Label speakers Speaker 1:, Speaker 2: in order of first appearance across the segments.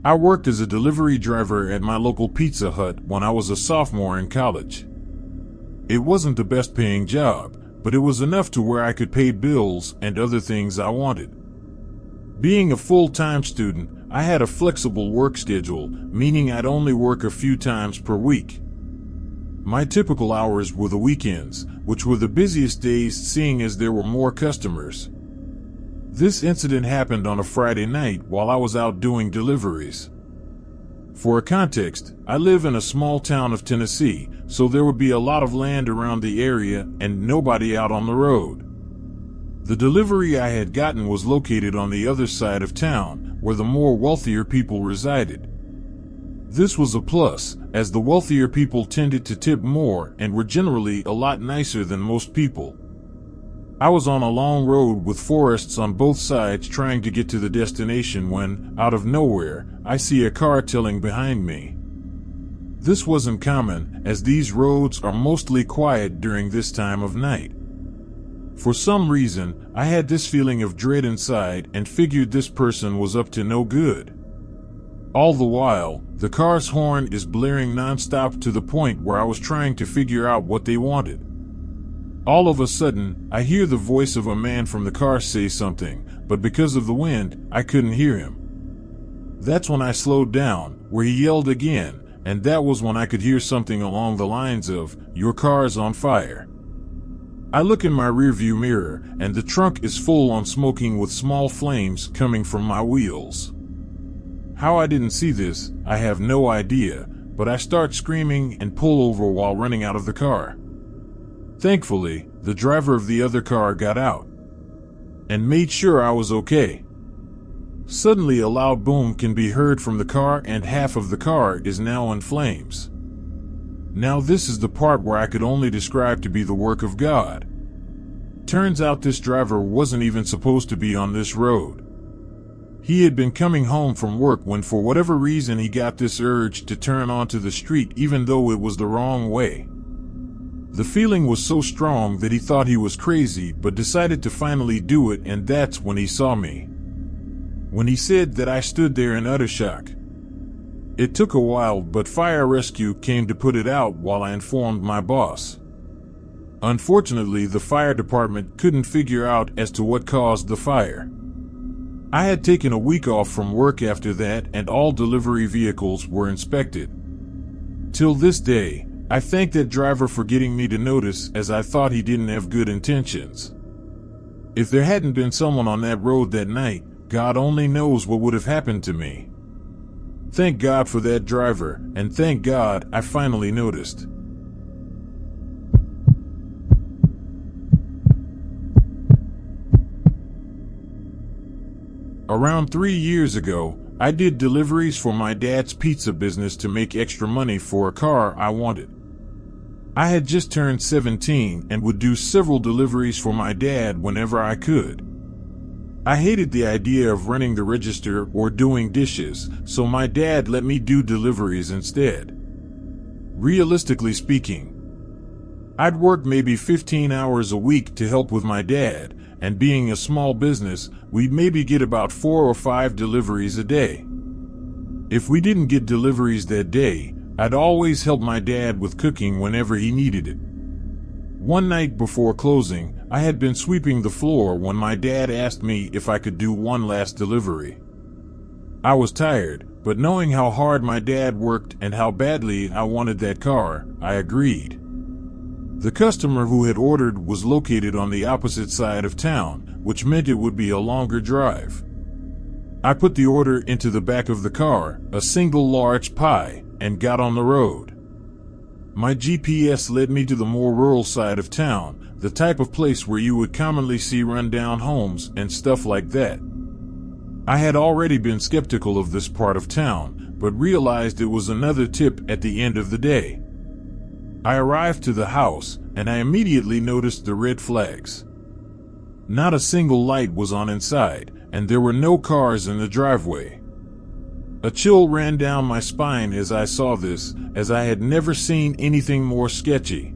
Speaker 1: I worked as a delivery driver at my local Pizza Hut when I was a sophomore in college. It wasn't the best paying job, but it was enough to where I could pay bills and other things I wanted. Being a full-time student, I had a flexible work schedule, meaning I'd only work a few times per week. My typical hours were the weekends, which were the busiest days seeing as there were more customers. This incident happened on a Friday night while I was out doing deliveries. For a context, I live in a small town of Tennessee, so there would be a lot of land around the area and nobody out on the road. The delivery I had gotten was located on the other side of town, where the more wealthier people resided. This was a plus, as the wealthier people tended to tip more and were generally a lot nicer than most people. I was on a long road with forests on both sides trying to get to the destination when, out of nowhere, I see a car tailing behind me. This wasn't common, as these roads are mostly quiet during this time of night. For some reason, I had this feeling of dread inside and figured this person was up to no good. All the while, the car's horn is blaring nonstop to the point where I was trying to figure out what they wanted. All of a sudden, I hear the voice of a man from the car say something, but because of the wind, I couldn't hear him. That's when I slowed down, where he yelled again, and that was when I could hear something along the lines of, "Your car's on fire." I look in my rearview mirror, and the trunk is full on smoking with small flames coming from my wheels. How I didn't see this, I have no idea, but I start screaming and pull over while running out of the car. Thankfully, the driver of the other car got out and made sure I was okay. Suddenly a loud boom can be heard from the car and half of the car is now in flames. Now this is the part where I could only describe to be the work of God. Turns out this driver wasn't even supposed to be on this road. He had been coming home from work when for whatever reason he got this urge to turn onto the street even though it was the wrong way. The feeling was so strong that he thought he was crazy but decided to finally do it, and that's when he saw me. When he said that, I stood there in utter shock. It took a while, but fire rescue came to put it out while I informed my boss. Unfortunately, the fire department couldn't figure out as to what caused the fire. I had taken a week off from work after that, and all delivery vehicles were inspected. Till this day, I thank that driver for getting me to notice, as I thought he didn't have good intentions. If there hadn't been someone on that road that night, God only knows what would have happened to me. Thank God for that driver, and thank God I finally noticed. Around 3 years ago, I did deliveries for my dad's pizza business to make extra money for a car I wanted. I had just turned 17 and would do several deliveries for my dad whenever I could. I hated the idea of running the register or doing dishes, so my dad let me do deliveries instead. Realistically speaking, I'd work maybe 15 hours a week to help with my dad, and being a small business, we'd maybe get about 4 or 5 deliveries a day. If we didn't get deliveries that day, I'd always help my dad with cooking whenever he needed it. One night before closing, I had been sweeping the floor when my dad asked me if I could do one last delivery. I was tired, but knowing how hard my dad worked and how badly I wanted that car, I agreed. The customer who had ordered was located on the opposite side of town, which meant it would be a longer drive. I put the order into the back of the car, a single large pie, and got on the road. My GPS led me to the more rural side of town, the type of place where you would commonly see run-down homes and stuff like that. I had already been skeptical of this part of town, but realized it was another tip at the end of the day. I arrived to the house, and I immediately noticed the red flags. Not a single light was on inside, and there were no cars in the driveway. A chill ran down my spine as I saw this, as I had never seen anything more sketchy.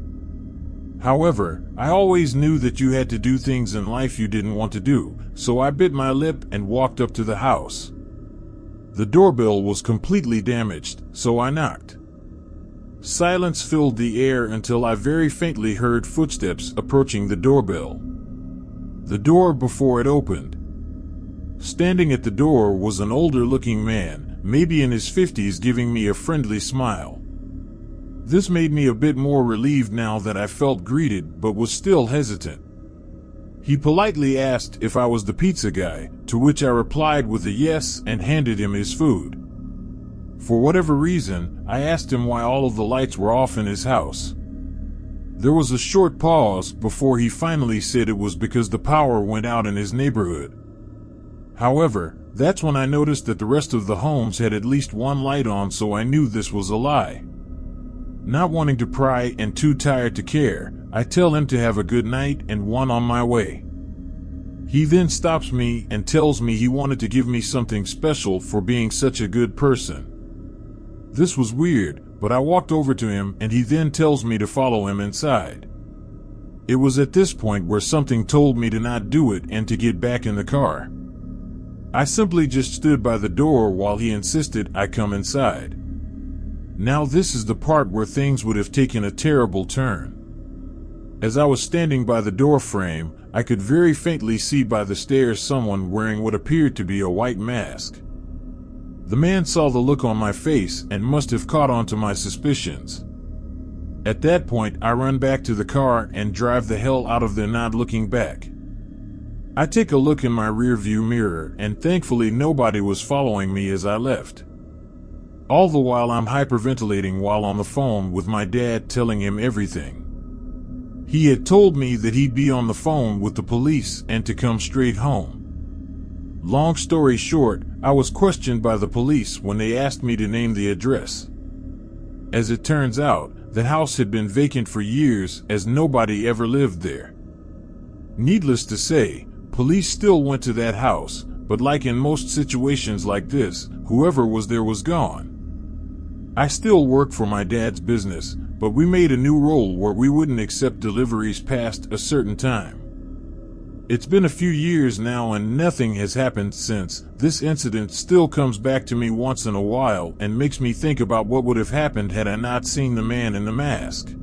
Speaker 1: However, I always knew that you had to do things in life you didn't want to do, so I bit my lip and walked up to the house. The doorbell was completely damaged, so I knocked. Silence filled the air until I very faintly heard footsteps approaching the doorbell. The door before it opened. Standing at the door was an older-looking man, maybe in his 50s, giving me a friendly smile. This made me a bit more relieved now that I felt greeted, but was still hesitant. He politely asked if I was the pizza guy, to which I replied with a yes and handed him his food. For whatever reason, I asked him why all of the lights were off in his house. There was a short pause before he finally said it was because the power went out in his neighborhood. However, that's when I noticed that the rest of the homes had at least one light on, so I knew this was a lie. Not wanting to pry and too tired to care, I tell him to have a good night and one on my way. He then stops me and tells me he wanted to give me something special for being such a good person. This was weird, but I walked over to him and he then tells me to follow him inside. It was at this point where something told me to not do it and to get back in the car. I simply just stood by the door while he insisted I come inside. Now this is the part where things would have taken a terrible turn. As I was standing by the door frame, I could very faintly see by the stairs someone wearing what appeared to be a white mask. The man saw the look on my face and must have caught on to my suspicions. At that point, I run back to the car and drive the hell out of there, not looking back. I take a look in my rearview mirror and thankfully nobody was following me as I left. All the while I'm hyperventilating while on the phone with my dad, telling him everything. He had told me that he'd be on the phone with the police and to come straight home. Long story short, I was questioned by the police when they asked me to name the address. As it turns out, the house had been vacant for years as nobody ever lived there. Needless to say, police still went to that house, but like in most situations like this, whoever was there was gone. I still work for my dad's business, but we made a new rule where we wouldn't accept deliveries past a certain time. It's been a few years now and nothing has happened since. This incident still comes back to me once in a while and makes me think about what would have happened had I not seen the man in the mask.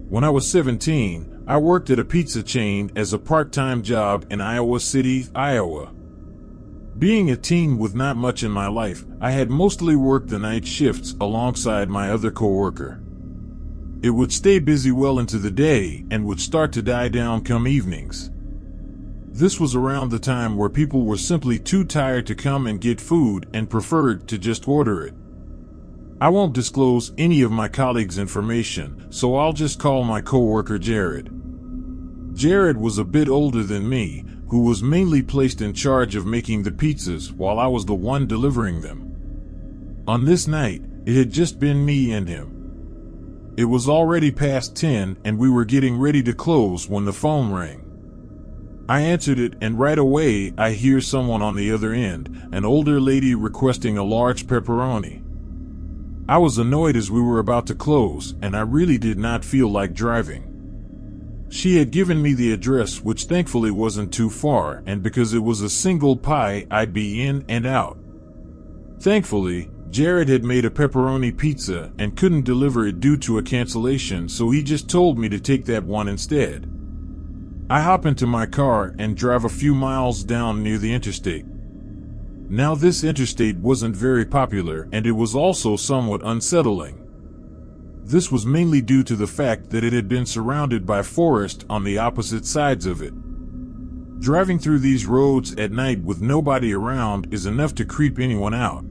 Speaker 1: When I was 17, I worked at a pizza chain as a part-time job in Iowa City, Iowa. Being a teen with not much in my life, I had mostly worked the night shifts alongside my other coworker. It would stay busy well into the day and would start to die down come evenings. This was around the time where people were simply too tired to come and get food and preferred to just order it. I won't disclose any of my colleagues' information, so I'll just call my coworker Jared. Jared was a bit older than me, who was mainly placed in charge of making the pizzas while I was the one delivering them. On this night, it had just been me and him. It was already past 10 and we were getting ready to close when the phone rang. I answered it and right away I hear someone on the other end, an older lady requesting a large pepperoni. I was annoyed as we were about to close and I really did not feel like driving. She had given me the address, which thankfully wasn't too far, and because it was a single pie, I'd be in and out. Thankfully, Jared had made a pepperoni pizza and couldn't deliver it due to a cancellation, so he just told me to take that one instead. I hop into my car and drive a few miles down near the interstate. Now this interstate wasn't very popular and it was also somewhat unsettling. This was mainly due to the fact that it had been surrounded by forest on the opposite sides of it. Driving through these roads at night with nobody around is enough to creep anyone out.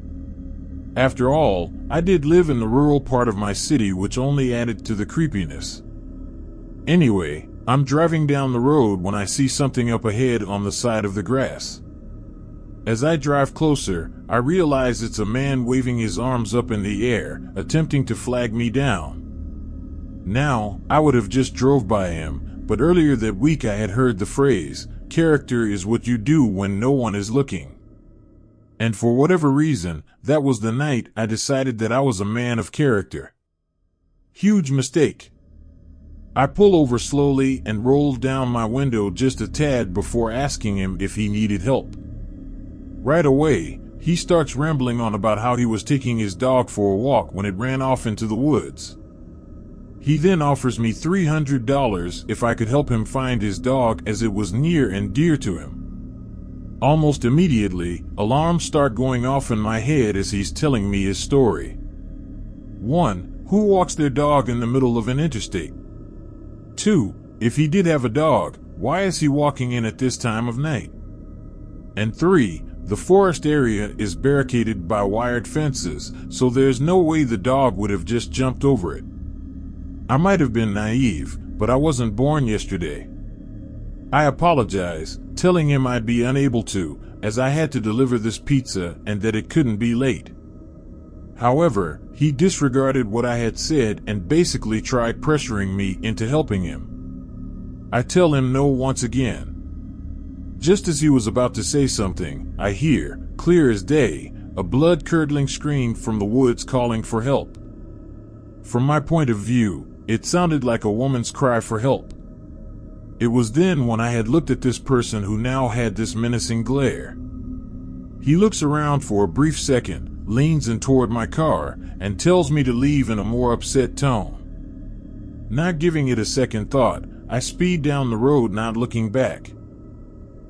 Speaker 1: After all, I did live in the rural part of my city, which only added to the creepiness. Anyway, I'm driving down the road when I see something up ahead on the side of the grass. As I drive closer, I realize it's a man waving his arms up in the air, attempting to flag me down. Now, I would have just drove by him, but earlier that week I had heard the phrase, "Character is what you do when no one is looking." And for whatever reason, that was the night I decided that I was a man of character. Huge mistake. I pull over slowly and roll down my window just a tad before asking him if he needed help. Right away, he starts rambling on about how he was taking his dog for a walk when it ran off into the woods. He then offers me $300 if I could help him find his dog, as it was near and dear to him. Almost immediately, alarms start going off in my head as he's telling me his story. 1. Who walks their dog in the middle of an interstate? 2. If he did have a dog, why is he walking in at this time of night? And 3. The forest area is barricaded by wired fences, so there's no way the dog would have just jumped over it. I might have been naive, but I wasn't born yesterday. I apologize, telling him I'd be unable to, as I had to deliver this pizza and that it couldn't be late. However, he disregarded what I had said and basically tried pressuring me into helping him. I tell him no once again. Just as he was about to say something, I hear, clear as day, a blood-curdling scream from the woods calling for help. From my point of view, it sounded like a woman's cry for help. It was then when I had looked at this person who now had this menacing glare. He looks around for a brief second, leans in toward my car, and tells me to leave in a more upset tone. Not giving it a second thought, I speed down the road, not looking back.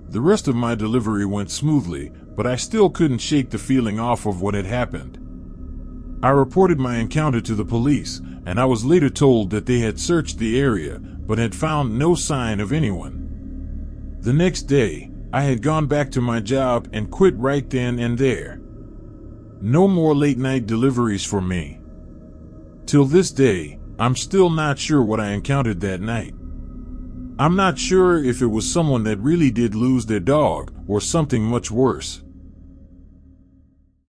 Speaker 1: The rest of my delivery went smoothly, but I still couldn't shake the feeling off of what had happened. I reported my encounter to the police, and I was later told that they had searched the area, but had found no sign of anyone. The next day, I had gone back to my job and quit right then and there. No more late-night deliveries for me. Till this day, I'm still not sure what I encountered that night. I'm not sure if it was someone that really did lose their dog or something much worse.